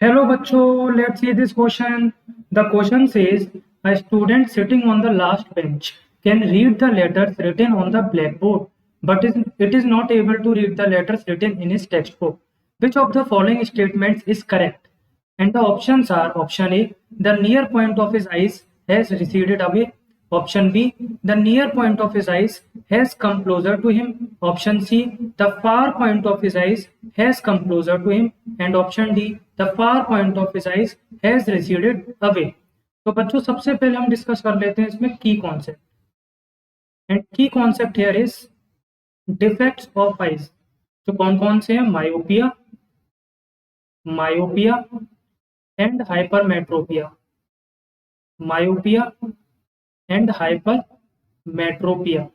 Hello bachcho, let's see this question. The question says a student sitting on the last bench can read the letters written on the blackboard, but it is not able to read the letters written in his textbook. Which of the following statements is correct? And the options are option A, the near point of his eyes has receded away. Option B, the near point of his eyes has come closer to him. Option C, the far point of his eyes has come closer to him. And option D, the far point of his eyes has receded away. तो बच्चों सबसे पहले हम discuss कर लेते हैं इसमें की कॉन्सेप्ट. एंड की concept here is defects of eyes. तो कौन कौन से हैं? Myopia, myopia and hypermetropia. Myopia and hypermetropia.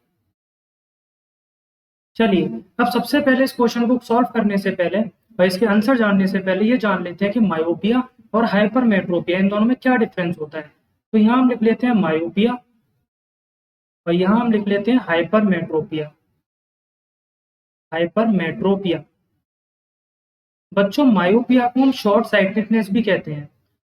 चलिए अब सबसे पहले इस क्वेश्चन को सॉल्व करने से पहले और इसके आंसर जानने से पहले ये जान लेते हैं कि मायोपिया और हाइपरमेट्रोपिया इन दोनों में क्या डिफरेंस होता है. तो यहाँ हम लिख लेते हैं मायोपिया और यहाँ हम लिख लेते हैं हाइपरमेट्रोपिया. हाइपरमेट्रोपिया बच्चों, मायोपिया को हम शॉर्ट साइटेडनेस भी कहते हैं.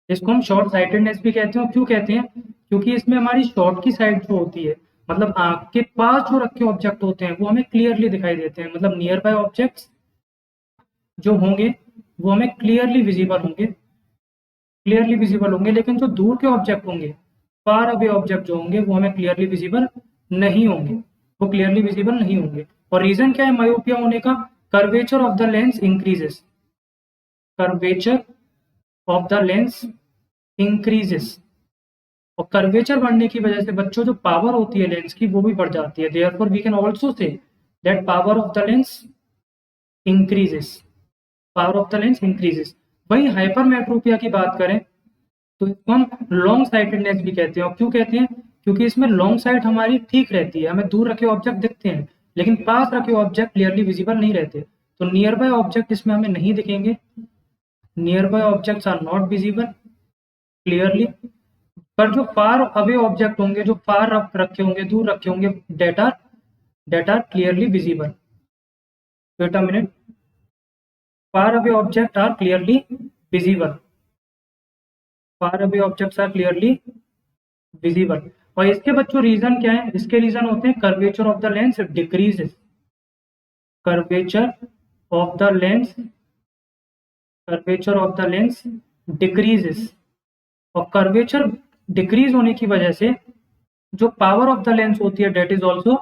इसको हम शॉर्ट साइटेडनेस भी कहते हैं. क्यों कहते हैं? क्योंकि इसमें हमारी शॉर्ट की साइड जो होती है, मतलब आंख के पास जो रखे ऑब्जेक्ट होते हैं वो हमें क्लियरली दिखाई देते हैं. मतलब नियर बाय ऑब्जेक्ट्स जो होंगे वो हमें क्लियरली विजिबल होंगे, लेकिन जो दूर के ऑब्जेक्ट होंगे, फार अवे ऑब्जेक्ट जो होंगे वो हमें क्लियरली विजिबल नहीं होंगे. और रीजन क्या है मायोपिया होने का? Curvature of the lens increases. Curvature of the lens increases. और कर्वेचर बढ़ने की वजह से बच्चों जो पावर होती है लेंस की वो भी बढ़ जाती है. Therefore we can also say that power of the lens increases. वहीं हाइपरमेट्रोपिया की बात करें तो इसको हम लॉन्ग साइटेडनेस भी कहते हैं. और क्यों कहते हैं? क्योंकि इसमें लॉन्ग साइट हमारी ठीक रहती है, हमें दूर रखे ऑब्जेक्ट दिखते हैं, लेकिन पास रखे ऑब्जेक्ट क्लियरली विजिबल नहीं रहते. तो नियर बाय ऑब्जेक्ट इसमें हमें नहीं दिखेंगे. Near by objects are not visible clearly. पर जो फार अवे ऑब्जेक्ट होंगे, जो फार रखे होंगे, दूर रखे होंगे, that are clearly visible. Wait a minute. Far away object are clearly visible. Far away objects are clearly visible. और इसके बच्चों रीजन क्या है? इसके रीजन होते हैं curvature of the lens decreases. Curvature of the lens decreases. और curvature decrease होने की वजह से जो पावर ऑफ द लेंस होती है that is also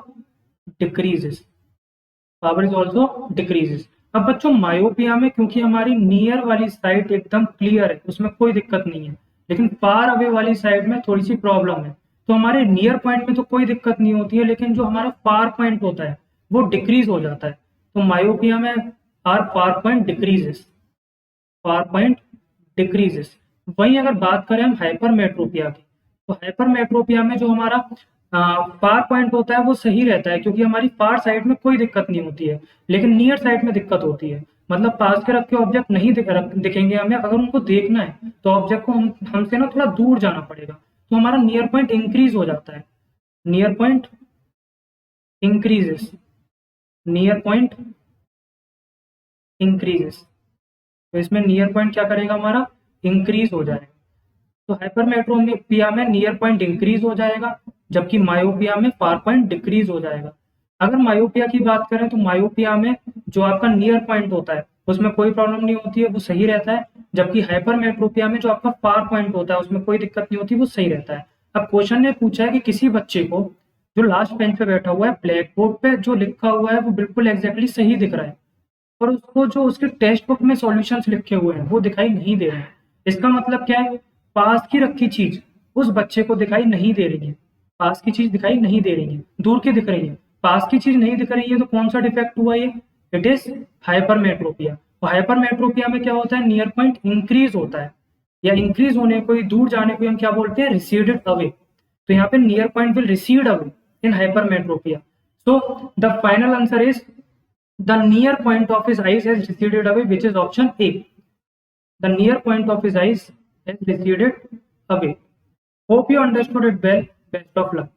decreases. Power is also decreases. अब बच्चों मायोपिया में क्योंकि हमारी नियर वाली साइड एकदम क्लियर है, उसमें कोई दिक्कत नहीं है, लेकिन फार अवे वाली साइड में थोड़ी सी प्रॉब्लम है. तो हमारे नियर पॉइंट में तो कोई दिक्कत नहीं होती है, लेकिन जो हमारा फार पॉइंट होता है वो डिक्रीज हो जाता है. तो मायोपिया में आर फार पॉइंट डिक्रीजेस. वहीं अगर बात करें हम हाइपरमेट्रोपिया की, तो हाइपरमेट्रोपिया में जो हमारा फार पॉइंट होता है वो सही रहता है, क्योंकि हमारी फार साइड में कोई दिक्कत नहीं होती है, लेकिन नियर साइड में दिक्कत होती है. मतलब पास के रखे ऑब्जेक्ट नहीं दिखेंगे हमें. अगर उनको देखना है तो ऑब्जेक्ट को हमसे ना थोड़ा दूर जाना पड़ेगा. तो हमारा नियर पॉइंट इंक्रीज हो जाता है. Near point increases. तो इसमें नियर पॉइंट क्या करेगा? हमारा इंक्रीज हो जाएगा. तो हाइपरमेट्रोपिया में नियर पॉइंट इंक्रीज हो जाएगा, जबकि मायोपिया में फार पॉइंट डिक्रीज हो जाएगा. अगर मायोपिया की बात करें तो मायोपिया में जो आपका नियर पॉइंट होता है उसमें कोई प्रॉब्लम नहीं होती है, वो सही रहता है. जबकि हाइपरमेट्रोपिया में जो आपका फार पॉइंट होता है उसमें कोई दिक्कत नहीं होती, वो सही रहता है. अब क्वेश्चन ने पूछा है कि किसी बच्चे को जो लास्ट बेंच पे बैठा हुआ है, ब्लैक बोर्ड पे जो लिखा हुआ है वो बिल्कुल एग्जैक्टली सही दिख रहा है, और उसको जो उसके टेक्स्ट बुक में सॉल्यूशंस लिखे हुए हैं वो दिखाई नहीं दे रहे हैं. इसका मतलब क्या है? पास की रखी चीज उस बच्चे को दिखाई नहीं दे रही है. पास की चीज दिखाई नहीं दे रही है, दूर की दिख रही है. पास की चीज नहीं दिख रही है तो कौन सा डिफेक्ट हुआ? ये इट इज हाइपरमेट्रोपिया. और हाइपरमेट्रोपिया में क्या होता है? नियर पॉइंट इंक्रीज होता है, या इंक्रीज होने को, दूर जाने को हम क्या बोलते हैं? Receded away. तो यहाँ पे near point will recede away in hypermetropia. So the final answer is the near point of his eyes has receded away, which is option A. The near point of his eyes has receded away. Hope you understood it well. Best of luck.